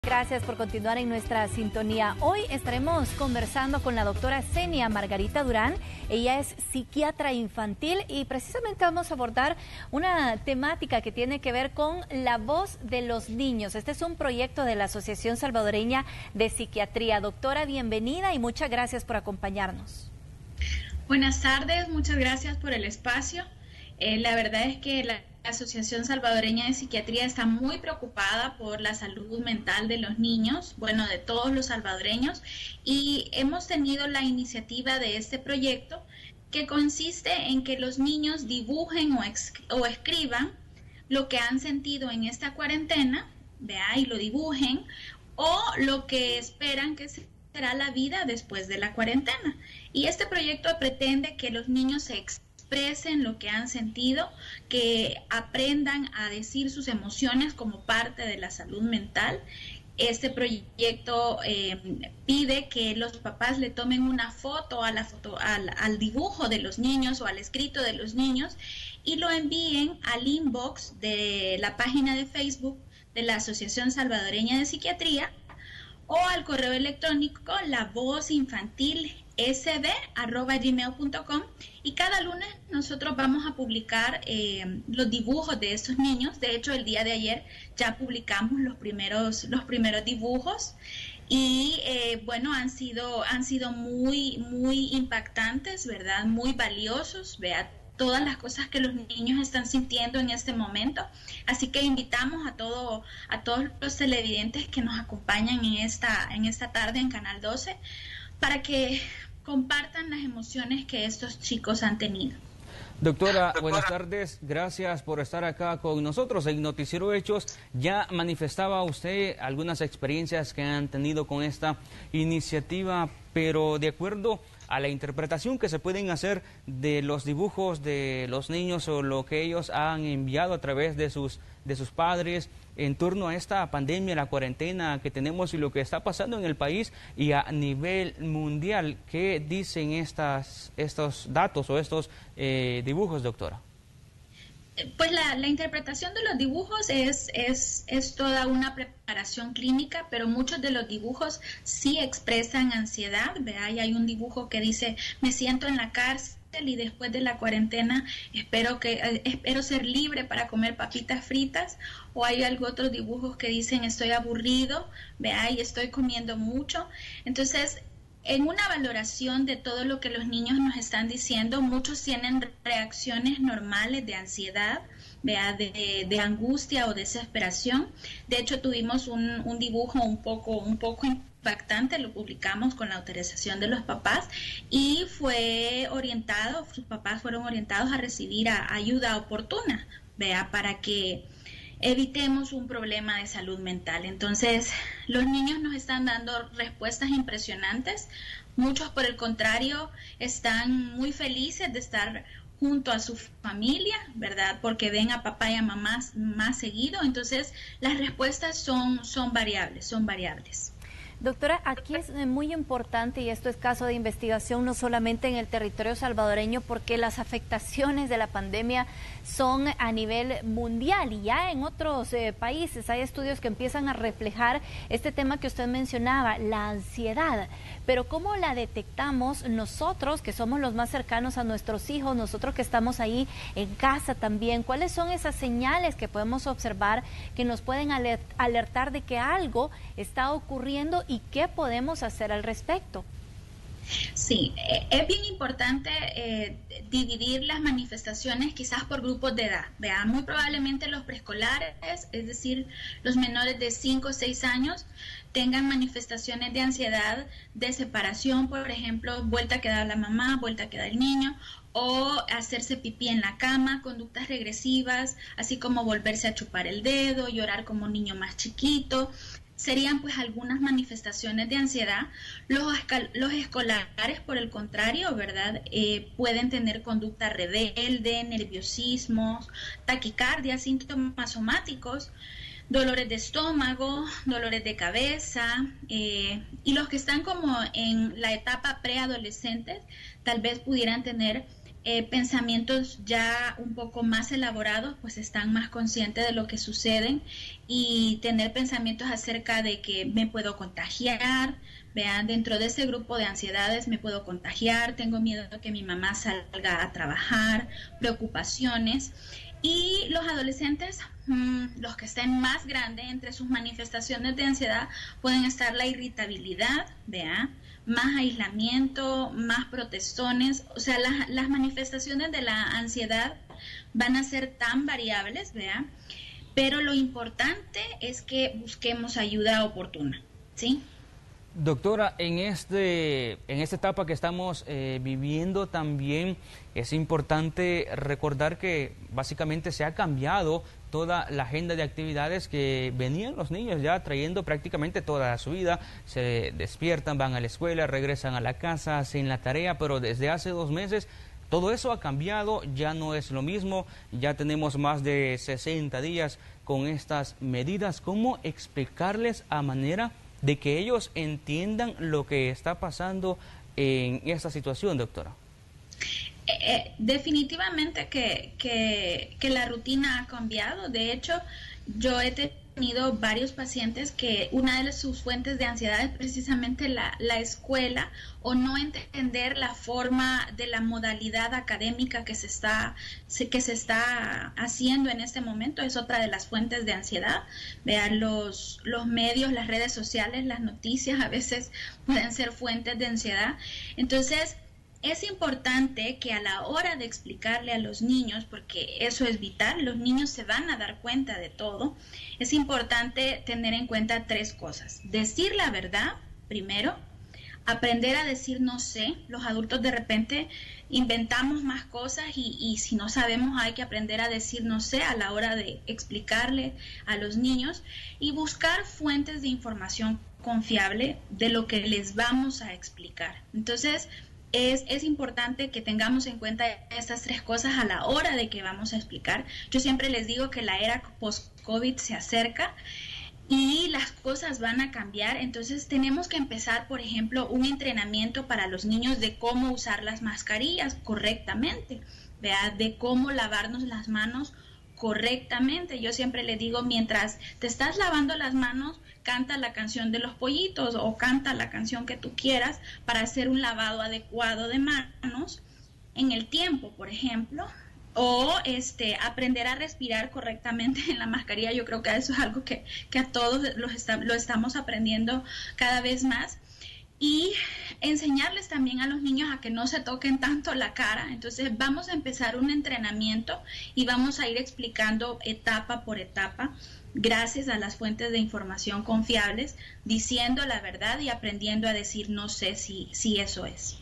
Gracias por continuar en nuestra sintonía. Hoy estaremos conversando con la doctora Zenia Margarita Durán. Ella es psiquiatra infantil y precisamente vamos a abordar una temática que tiene que ver con la voz de los niños. Este es un proyecto de la Asociación Salvadoreña de Psiquiatría. Doctora, bienvenida y muchas gracias por acompañarnos. Buenas tardes, muchas gracias por el espacio. La verdad es que la Asociación Salvadoreña de Psiquiatría está muy preocupada por la salud mental de los niños, bueno, de todos los salvadoreños, y hemos tenido la iniciativa de este proyecto que consiste en que los niños dibujen o escriban lo que han sentido en esta cuarentena, y lo dibujen, o lo que esperan que será la vida después de la cuarentena. Y este proyecto pretende que los niños se expresen lo que han sentido, que aprendan a decir sus emociones como parte de la salud mental. Este proyecto pide que los papás le tomen una foto al dibujo de los niños o al escrito de los niños y lo envíen al inbox de la página de Facebook de la Asociación Salvadoreña de Psiquiatría o al correo electrónico lavozinfantilsb@gmail.com, y cada lunes nosotros vamos a publicar los dibujos de estos niños. De hecho, el día de ayer ya publicamos los primeros dibujos y bueno, han sido muy impactantes, ¿verdad? Muy valiosos, todas las cosas que los niños están sintiendo en este momento. Así que invitamos a todos los televidentes que nos acompañan en esta tarde en Canal 12 para que compartan las emociones que estos chicos han tenido. Doctora, buenas tardes. Gracias por estar acá con nosotros. En Noticiero Hechos ya manifestaba usted algunas experiencias que han tenido con esta iniciativa, pero de acuerdo a la interpretación que se pueden hacer de los dibujos de los niños o lo que ellos han enviado a través de sus padres en torno a esta pandemia, la cuarentena que tenemos y lo que está pasando en el país y a nivel mundial, ¿qué dicen estos datos o estos dibujos, doctora? Pues la interpretación de los dibujos es toda una preparación clínica, pero muchos de los dibujos sí expresan ansiedad. Y hay un dibujo que dice: me siento en la cárcel y después de la cuarentena espero ser libre para comer papitas fritas. O hay otros dibujos que dicen: estoy aburrido, y estoy comiendo mucho. Entonces, en una valoración de todo lo que los niños nos están diciendo, muchos tienen reacciones normales de ansiedad, de angustia o desesperación. De hecho, tuvimos un dibujo un poco impactante, lo publicamos con la autorización de los papás y sus papás fueron orientados a recibir ayuda oportuna, para que evitemos un problema de salud mental. Entonces, los niños nos están dando respuestas impresionantes. Muchos, por el contrario, están muy felices de estar junto a su familia, ¿verdad? Porque ven a papá y a mamá más seguido. Entonces, las respuestas son variables. Doctora, aquí es muy importante, y esto es caso de investigación no solamente en el territorio salvadoreño, porque las afectaciones de la pandemia son a nivel mundial y ya en otros países hay estudios que empiezan a reflejar este tema que usted mencionaba, la ansiedad. Pero ¿cómo la detectamos nosotros, que somos los más cercanos a nuestros hijos, nosotros que estamos ahí en casa también? ¿Cuáles son esas señales que podemos observar que nos pueden alertar de que algo está ocurriendo y qué podemos hacer al respecto? Sí, es bien importante dividir las manifestaciones quizás por grupos de edad. Muy probablemente los preescolares, es decir, los menores de 5 o 6 años, tengan manifestaciones de ansiedad, de separación, por ejemplo, vuelta a quedar la mamá, vuelta a quedar el niño, o hacerse pipí en la cama, conductas regresivas, así como volverse a chupar el dedo, llorar como un niño más chiquito. Serían pues algunas manifestaciones de ansiedad. Los escolares, por el contrario, ¿verdad? Pueden tener conducta rebelde, nerviosismos, taquicardia, síntomas somáticos, dolores de estómago, dolores de cabeza, y los que están como en la etapa preadolescente tal vez pudieran tener pensamientos ya un poco más elaborados, pues están más conscientes de lo que sucede, y tener pensamientos acerca de que me puedo contagiar, vean, dentro de ese grupo de ansiedades me puedo contagiar, tengo miedo de que mi mamá salga a trabajar, preocupaciones. Y los adolescentes, los que estén más grandes, entre sus manifestaciones de ansiedad pueden estar la irritabilidad, ¿vean? Más aislamiento, más protestones, o sea, las manifestaciones de la ansiedad van a ser tan variables, ¿vean? Pero lo importante es que busquemos ayuda oportuna, ¿sí? Doctora, en esta etapa que estamos viviendo también es importante recordar que básicamente se ha cambiado toda la agenda de actividades que venían los niños ya trayendo prácticamente toda su vida. Se despiertan, van a la escuela, regresan a la casa, hacen la tarea, pero desde hace 2 meses todo eso ha cambiado, ya no es lo mismo, ya tenemos más de 60 días con estas medidas. ¿Cómo explicarles a manera de que ellos entiendan lo que está pasando en esta situación, doctora? Definitivamente que la rutina ha cambiado. De hecho, yo he tenido varios pacientes que una de sus fuentes de ansiedad es precisamente la escuela, o no entender la forma de la modalidad académica que se está haciendo en este momento. Es otra de las fuentes de ansiedad. Vean, los medios, las redes sociales, las noticias a veces pueden ser fuentes de ansiedad. Entonces, es importante que a la hora de explicarle a los niños, porque eso es vital, los niños se van a dar cuenta de todo, es importante tener en cuenta 3 cosas. Decir la verdad, primero, aprender a decir no sé. Los adultos de repente inventamos más cosas y si no sabemos hay que aprender a decir no sé a la hora de explicarle a los niños, y buscar fuentes de información confiable de lo que les vamos a explicar. Entonces, es importante que tengamos en cuenta estas 3 cosas a la hora de que vamos a explicar. Yo siempre les digo que la era post-COVID se acerca y las cosas van a cambiar. Entonces tenemos que empezar, por ejemplo, un entrenamiento para los niños de cómo usar las mascarillas correctamente, ¿verdad? De cómo lavarnos las manos correctamente. Yo siempre les digo, mientras te estás lavando las manos, canta la canción de los pollitos o canta la canción que tú quieras para hacer un lavado adecuado de manos en el tiempo, por ejemplo, o aprender a respirar correctamente en la mascarilla. Yo creo que eso es algo que a todos lo estamos aprendiendo cada vez más. Y enseñarles también a los niños a que no se toquen tanto la cara. Entonces vamos a empezar un entrenamiento y vamos a ir explicando etapa por etapa, gracias a las fuentes de información confiables, diciendo la verdad y aprendiendo a decir no sé si eso es.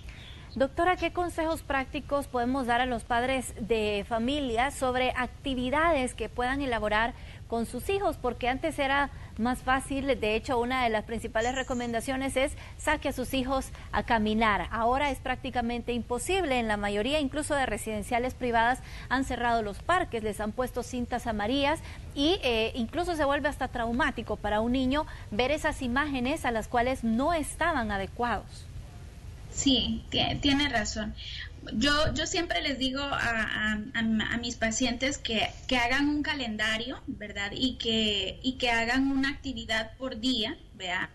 Doctora, ¿qué consejos prácticos podemos dar a los padres de familia sobre actividades que puedan elaborar con sus hijos? Porque antes era más fácil. De hecho, una de las principales recomendaciones es saque a sus hijos a caminar. Ahora es prácticamente imposible. En la mayoría, incluso de residenciales privadas, han cerrado los parques, les han puesto cintas amarillas y incluso se vuelve hasta traumático para un niño ver esas imágenes a las cuales no estaban adecuados. Sí, tiene razón. Yo siempre les digo a mis pacientes que hagan un calendario, ¿verdad? Y que hagan una actividad por día, ¿verdad?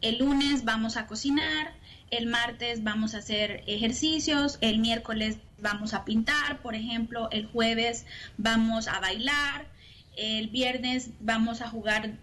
El lunes vamos a cocinar, el martes vamos a hacer ejercicios, el miércoles vamos a pintar, por ejemplo, el jueves vamos a bailar, el viernes vamos a jugar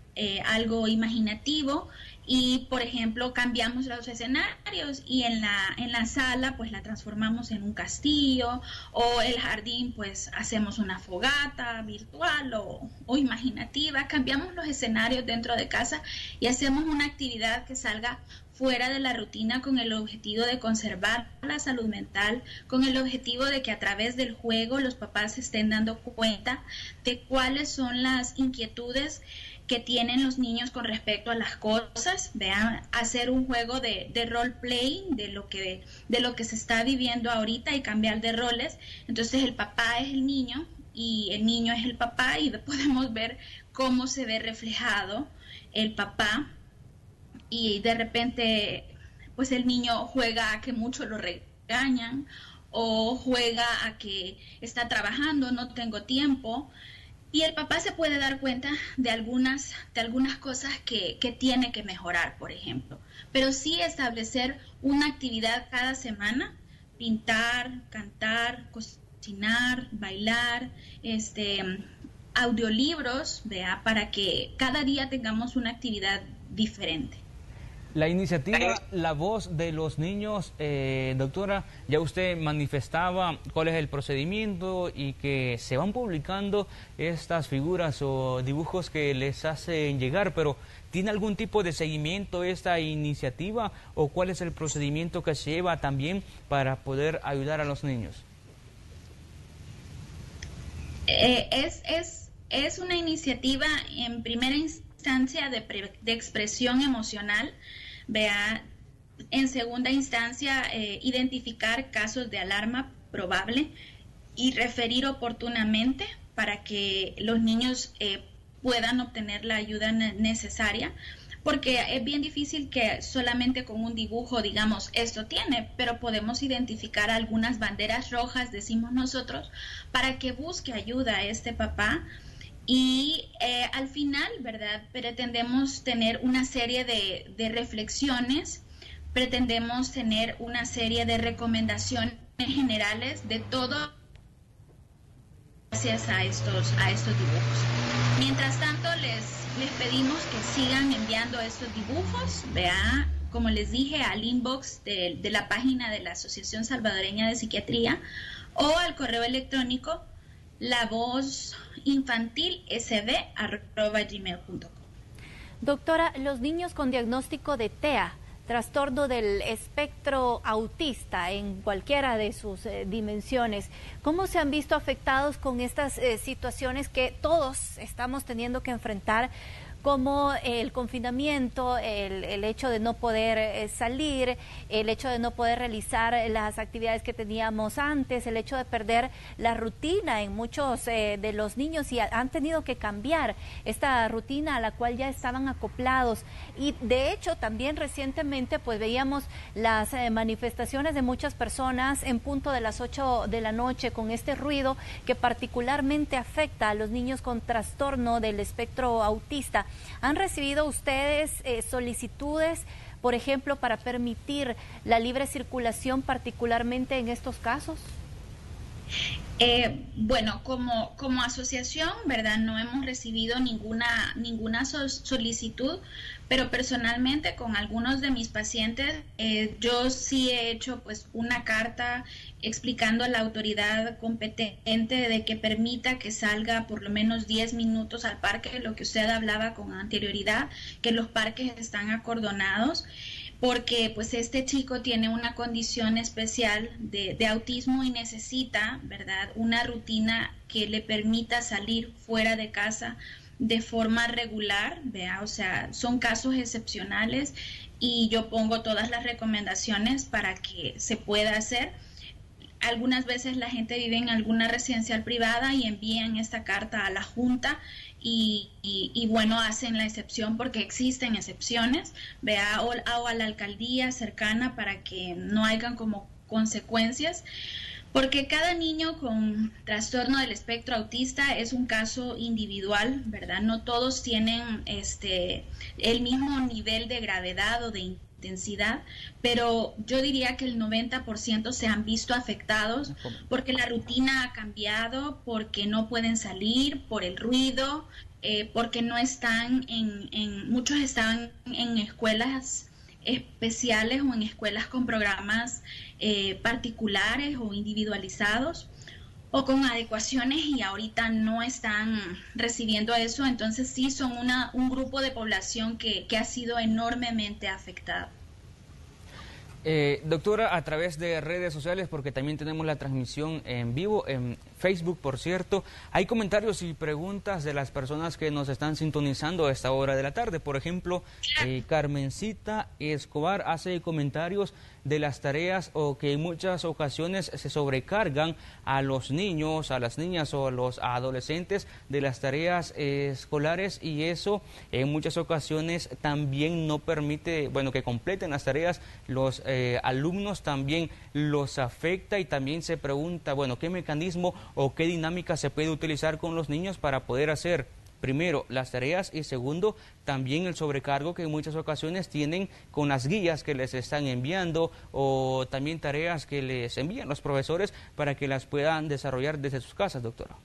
algo imaginativo. Y, por ejemplo, cambiamos los escenarios y en la sala pues la transformamos en un castillo, o el jardín pues hacemos una fogata virtual o imaginativa. Cambiamos los escenarios dentro de casa y hacemos una actividad que salga fuera de la rutina, con el objetivo de conservar la salud mental, con el objetivo de que a través del juego los papás se estén dando cuenta de cuáles son las inquietudes que tienen los niños con respecto a las cosas. Vean, hacer un juego de role playing de lo que se está viviendo ahorita y cambiar de roles. Entonces el papá es el niño y el niño es el papá, y podemos ver cómo se ve reflejado el papá, y de repente pues el niño juega a que mucho lo regañan, o juega a que está trabajando, no tengo tiempo. Y el papá se puede dar cuenta de algunas cosas que tiene que mejorar, por ejemplo. Pero sí establecer una actividad cada semana, pintar, cantar, cocinar, bailar, audiolibros, ¿vea? Para que cada día tengamos una actividad diferente. La iniciativa La Voz de los Niños, doctora, ya usted manifestaba cuál es el procedimiento y que se van publicando estas figuras o dibujos que les hacen llegar, pero ¿tiene algún tipo de seguimiento esta iniciativa o cuál es el procedimiento que se lleva también para poder ayudar a los niños? Es una iniciativa en primera instancia de expresión emocional. Vea, en segunda instancia, identificar casos de alarma probable y referir oportunamente para que los niños puedan obtener la ayuda necesaria, porque es bien difícil que solamente con un dibujo digamos esto tiene, pero podemos identificar algunas banderas rojas, decimos nosotros, para que busque ayuda a este papá. Y al final, ¿verdad? Pretendemos tener una serie de reflexiones, pretendemos tener una serie de recomendaciones generales de todo gracias a estos dibujos. Mientras tanto, les pedimos que sigan enviando estos dibujos, vea, como les dije, al inbox de la página de la Asociación Salvadoreña de Psiquiatría o al correo electrónico lavozinfantilsb@gmail.com. Doctora, los niños con diagnóstico de TEA, trastorno del espectro autista en cualquiera de sus dimensiones, ¿cómo se han visto afectados con estas situaciones que todos estamos teniendo que enfrentar, como el confinamiento, el hecho de no poder salir, el hecho de no poder realizar las actividades que teníamos antes, el hecho de perder la rutina en muchos de los niños y han tenido que cambiar esta rutina a la cual ya estaban acoplados? Y de hecho también recientemente pues veíamos las manifestaciones de muchas personas en punto de las 8 de la noche con este ruido que particularmente afecta a los niños con trastorno del espectro autista. ¿Han recibido ustedes solicitudes, por ejemplo, para permitir la libre circulación particularmente en estos casos? Bueno, como asociación, ¿verdad? No hemos recibido ninguna solicitud, pero personalmente con algunos de mis pacientes, yo sí he hecho pues una carta explicando a la autoridad competente de que permita que salga por lo menos 10 minutos al parque, lo que usted hablaba con anterioridad, que los parques están acordonados, porque pues este chico tiene una condición especial de autismo y necesita, ¿verdad?, una rutina que le permita salir fuera de casa de forma regular, ¿vea? O sea, son casos excepcionales y yo pongo todas las recomendaciones para que se pueda hacer. Algunas veces la gente vive en alguna residencial privada y envían esta carta a la Junta y bueno, hacen la excepción porque existen excepciones, vea, o a la alcaldía cercana para que no hayan como consecuencias, porque cada niño con trastorno del espectro autista es un caso individual, ¿verdad? No todos tienen el mismo nivel de gravedad o de intensidad, pero yo diría que el 90% se han visto afectados porque la rutina ha cambiado, porque no pueden salir, por el ruido, porque no están muchos están en escuelas especiales o en escuelas con programas particulares o individualizados o con adecuaciones y ahorita no están recibiendo eso, entonces sí son un grupo de población que ha sido enormemente afectado. Doctora, a través de redes sociales, porque también tenemos la transmisión en vivo, en Facebook, por cierto, hay comentarios y preguntas de las personas que nos están sintonizando a esta hora de la tarde. Por ejemplo, Carmencita Escobar hace comentarios de las tareas o que en muchas ocasiones se sobrecargan a los niños, a las niñas o a los adolescentes de las tareas escolares y eso en muchas ocasiones también no permite, bueno, que completen las tareas los alumnos también los afecta, y también se pregunta, bueno, ¿qué mecanismo o qué dinámica se puede utilizar con los niños para poder hacer, primero, las tareas, y segundo, también el sobrecargo que en muchas ocasiones tienen con las guías que les están enviando, o también tareas que les envían los profesores para que las puedan desarrollar desde sus casas, doctora?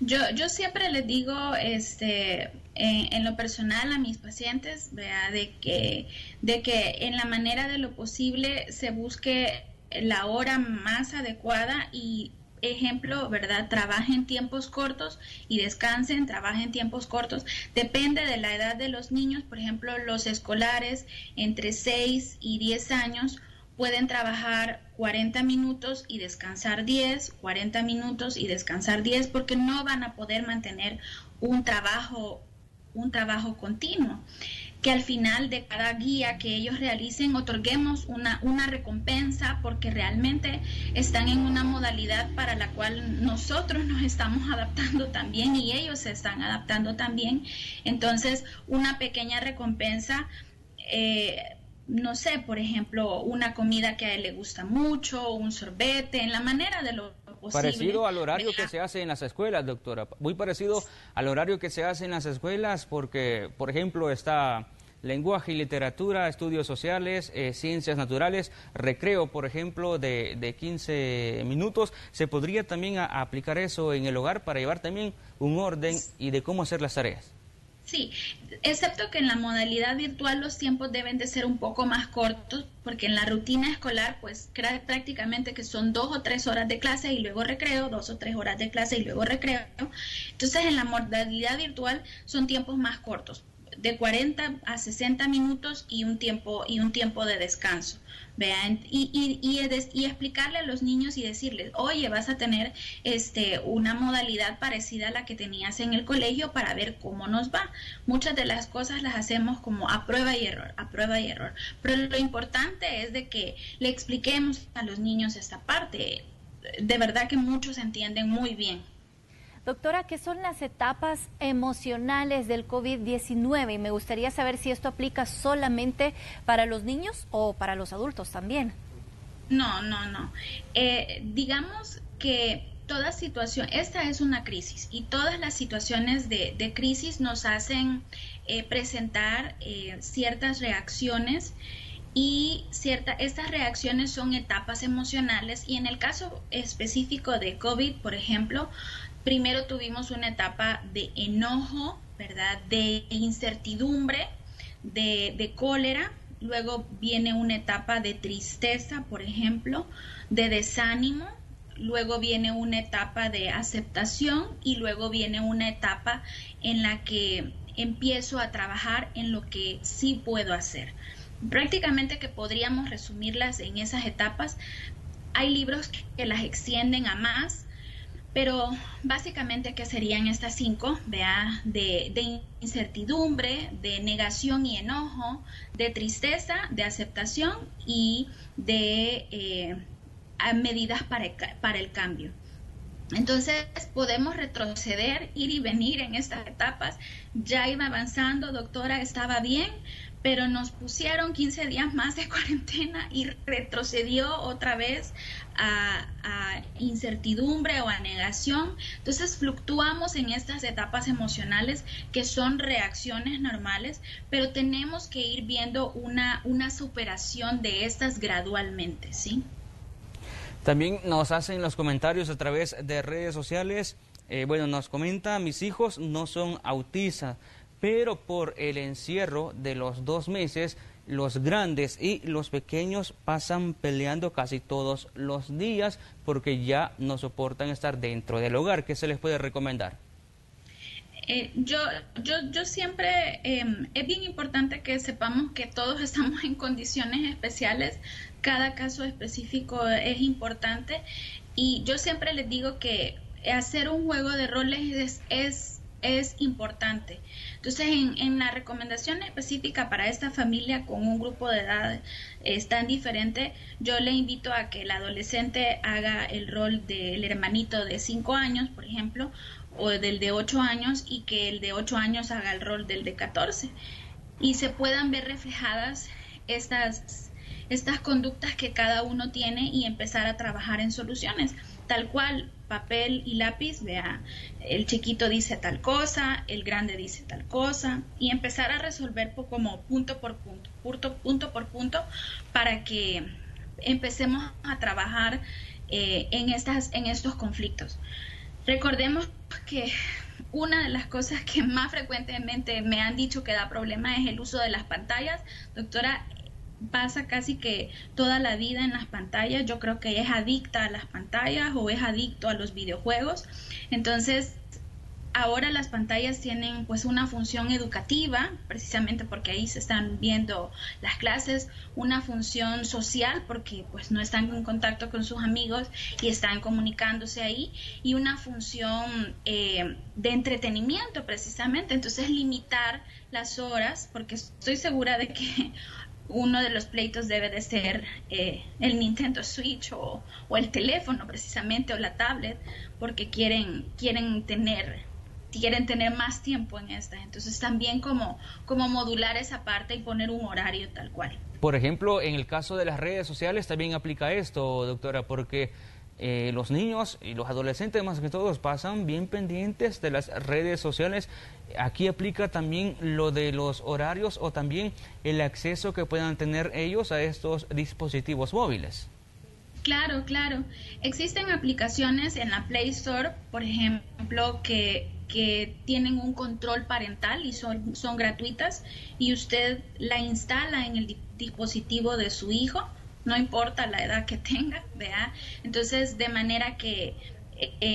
Yo siempre les digo, en lo personal a mis pacientes, ¿verdad? de que en la manera de lo posible se busque la hora más adecuada y, ejemplo, ¿verdad? Trabajen tiempos cortos y descansen, trabajen tiempos cortos. Depende de la edad de los niños. Por ejemplo, los escolares entre 6 y 10 años pueden trabajar 40 minutos y descansar 10, 40 minutos y descansar 10, porque no van a poder mantener un trabajo continuo. Que al final de cada guía que ellos realicen otorguemos una recompensa, porque realmente están en una modalidad para la cual nosotros nos estamos adaptando también y ellos se están adaptando también. Entonces, una pequeña recompensa, no sé, por ejemplo, una comida que a él le gusta mucho, un sorbete, en la manera de lo posible. Parecido al horario que se hace en las escuelas, doctora. Muy parecido al horario que se hace en las escuelas, porque, por ejemplo, está lenguaje y literatura, estudios sociales, ciencias naturales, recreo, por ejemplo, de 15 minutos. ¿Se podría también aplicar eso en el hogar para llevar también un orden y de cómo hacer las tareas? Sí, excepto que en la modalidad virtual los tiempos deben de ser un poco más cortos, porque en la rutina escolar, pues prácticamente que son 2 o 3 horas de clase y luego recreo, 2 o 3 horas de clase y luego recreo. Entonces, en la modalidad virtual son tiempos más cortos, de 40 a 60 minutos y un tiempo de descanso. Vean, y explicarle a los niños y decirles, oye, vas a tener una modalidad parecida a la que tenías en el colegio para ver cómo nos va. Muchas de las cosas las hacemos como a prueba y error, pero lo importante es de que le expliquemos a los niños esta parte. De verdad que muchos entienden muy bien. Doctora, ¿qué son las etapas emocionales del COVID-19? Y me gustaría saber si esto aplica solamente para los niños o para los adultos también. No. Digamos que toda situación, esta es una crisis, y todas las situaciones de crisis nos hacen presentar ciertas reacciones, y estas reacciones son etapas emocionales. Y en el caso específico de COVID, por ejemplo, primero tuvimos una etapa de enojo, ¿verdad? De incertidumbre, de cólera. Luego viene una etapa de tristeza, por ejemplo, de desánimo. Luego viene una etapa de aceptación, y luego viene una etapa en la que empiezo a trabajar en lo que sí puedo hacer. Prácticamente que podríamos resumirlas en esas etapas. Hay libros que las extienden a más, pero básicamente, ¿qué serían estas 5? Vea, de incertidumbre, de negación y enojo, de tristeza, de aceptación y de medidas para el cambio. Entonces podemos retroceder, ir y venir en estas etapas. Ya iba avanzando, doctora, estaba bien, pero nos pusieron 15 días más de cuarentena y retrocedió otra vez a incertidumbre o a negación. Entonces fluctuamos en estas etapas emocionales, que son reacciones normales, pero tenemos que ir viendo una superación de estas gradualmente, ¿sí? También nos hacen los comentarios a través de redes sociales. Nos comenta, mis hijos no son autistas, pero por el encierro de los 2 meses, los grandes y los pequeños pasan peleando casi todos los días porque ya no soportan estar dentro del hogar. ¿Qué se les puede recomendar? Yo siempre, es bien importante que sepamos que todos estamos en condiciones especiales. Cada caso específico es importante, y yo siempre les digo que hacer un juego de roles es importante. Entonces, en la recomendación específica para esta familia con un grupo de edad tan diferente, yo le invito a que el adolescente haga el rol del hermanito de 5 años, por ejemplo, o del de 8 años, y que el de 8 años haga el rol del de 14, y se puedan ver reflejadas estas conductas que cada uno tiene y empezar a trabajar en soluciones. Tal cual, papel y lápiz, vea, el chiquito dice tal cosa, el grande dice tal cosa, y empezar a resolver como punto por punto, para que empecemos a trabajar en estos conflictos. Recordemos que una de las cosas que más frecuentemente me han dicho que da problema es el uso de las pantallas. Doctora, pasa casi que toda la vida en las pantallas. Yo creo que es adicta a las pantallas o es adicto a los videojuegos. Entonces, ahora las pantallas tienen pues una función educativa, precisamente porque ahí se están viendo las clases, una función social porque pues no están en contacto con sus amigos y están comunicándose ahí, y una función de entretenimiento precisamente. Entonces, limitar las horas, porque estoy segura de que uno de los pleitos debe de ser el Nintendo Switch o el teléfono precisamente, o la tablet, porque quieren tener más tiempo en esta. Entonces, también como modular esa parte y poner un horario tal cual. Por ejemplo, en el caso de las redes sociales también aplica esto, doctora, porque los niños y los adolescentes más que todos pasan bien pendientes de las redes sociales. Aquí aplica también lo de los horarios o también el acceso que puedan tener ellos a estos dispositivos móviles. Claro. Existen aplicaciones en la Play Store, por ejemplo, que tienen un control parental y son gratuitas, y usted la instala en el dispositivo de su hijo, no importa la edad que tenga, ¿verdad? Entonces, de manera que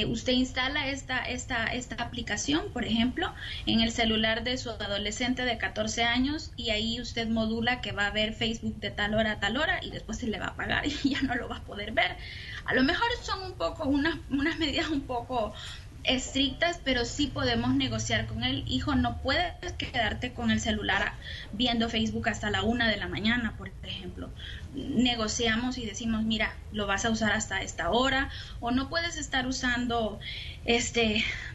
usted instala esta aplicación, por ejemplo, en el celular de su adolescente de 14 años, y ahí usted modula que va a ver Facebook de tal hora a tal hora, y después se le va a apagar y ya no lo va a poder ver. A lo mejor son un poco unas medidas un poco estrictas, pero sí podemos negociar con él. Hijo, no puedes quedarte con el celular viendo Facebook hasta la 1 de la mañana, por ejemplo. Negociamos y decimos, mira, lo vas a usar hasta esta hora, o no puedes estar usando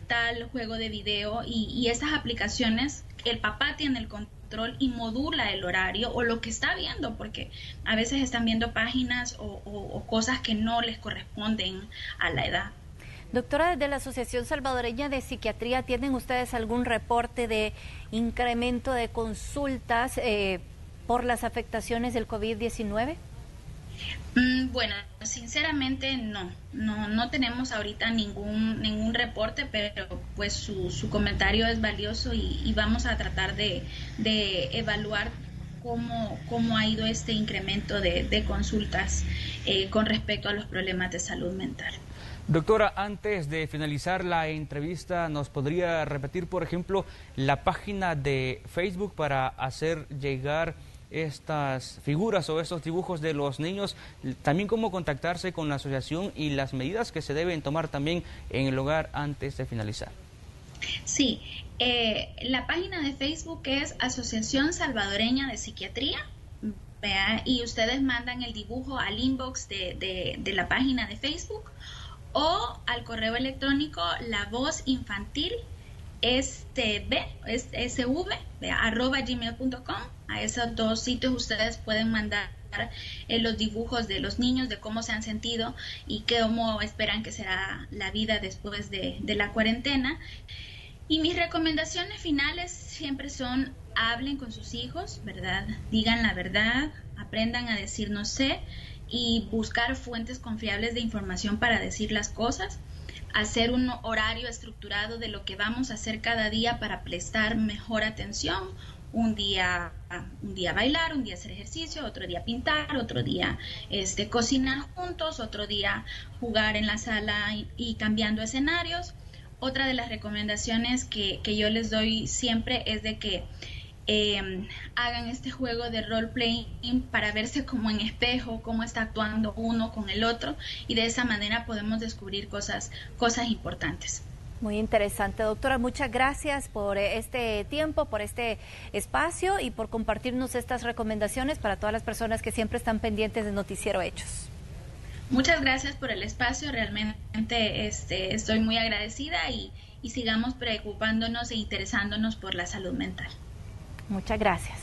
tal juego de video, y esas aplicaciones, el papá tiene el control y modula el horario o lo que está viendo, porque a veces están viendo páginas o cosas que no les corresponden a la edad. Doctora, desde la Asociación Salvadoreña de Psiquiatría, ¿tienen ustedes algún reporte de incremento de consultas por las afectaciones del COVID-19? Bueno, sinceramente no tenemos ahorita ningún reporte, pero pues su comentario es valioso, y vamos a tratar de evaluar cómo ha ido este incremento de consultas con respecto a los problemas de salud mental. Doctora, antes de finalizar la entrevista, ¿nos podría repetir, por ejemplo, la página de Facebook para hacer llegar estas figuras o estos dibujos de los niños? También cómo contactarse con la asociación y las medidas que se deben tomar también en el hogar antes de finalizar. Sí, la página de Facebook es Asociación Salvadoreña de Psiquiatría, ¿vea? Y ustedes mandan el dibujo al inbox de la página de Facebook, o al correo electrónico lavozInfantil@gmail.com. A esos dos sitios ustedes pueden mandar los dibujos de los niños, de cómo se han sentido y cómo esperan que será la vida después de la cuarentena. Y mis recomendaciones finales siempre son: hablen con sus hijos, ¿verdad? Digan la verdad, aprendan a decir no sé, y buscar fuentes confiables de información para decir las cosas, hacer un horario estructurado de lo que vamos a hacer cada día para prestar mejor atención. Un día bailar, un día hacer ejercicio, otro día pintar, otro día cocinar juntos, otro día jugar en la sala y cambiando escenarios. Otra de las recomendaciones que yo les doy siempre es de que hagan este juego de role-playing para verse como en espejo, cómo está actuando uno con el otro, y de esa manera podemos descubrir cosas importantes. Muy interesante, doctora. Muchas gracias por este tiempo, por este espacio y por compartirnos estas recomendaciones para todas las personas que siempre están pendientes de Noticiero Hechos. Muchas gracias por el espacio, realmente estoy muy agradecida, y sigamos preocupándonos e interesándonos por la salud mental. Muchas gracias.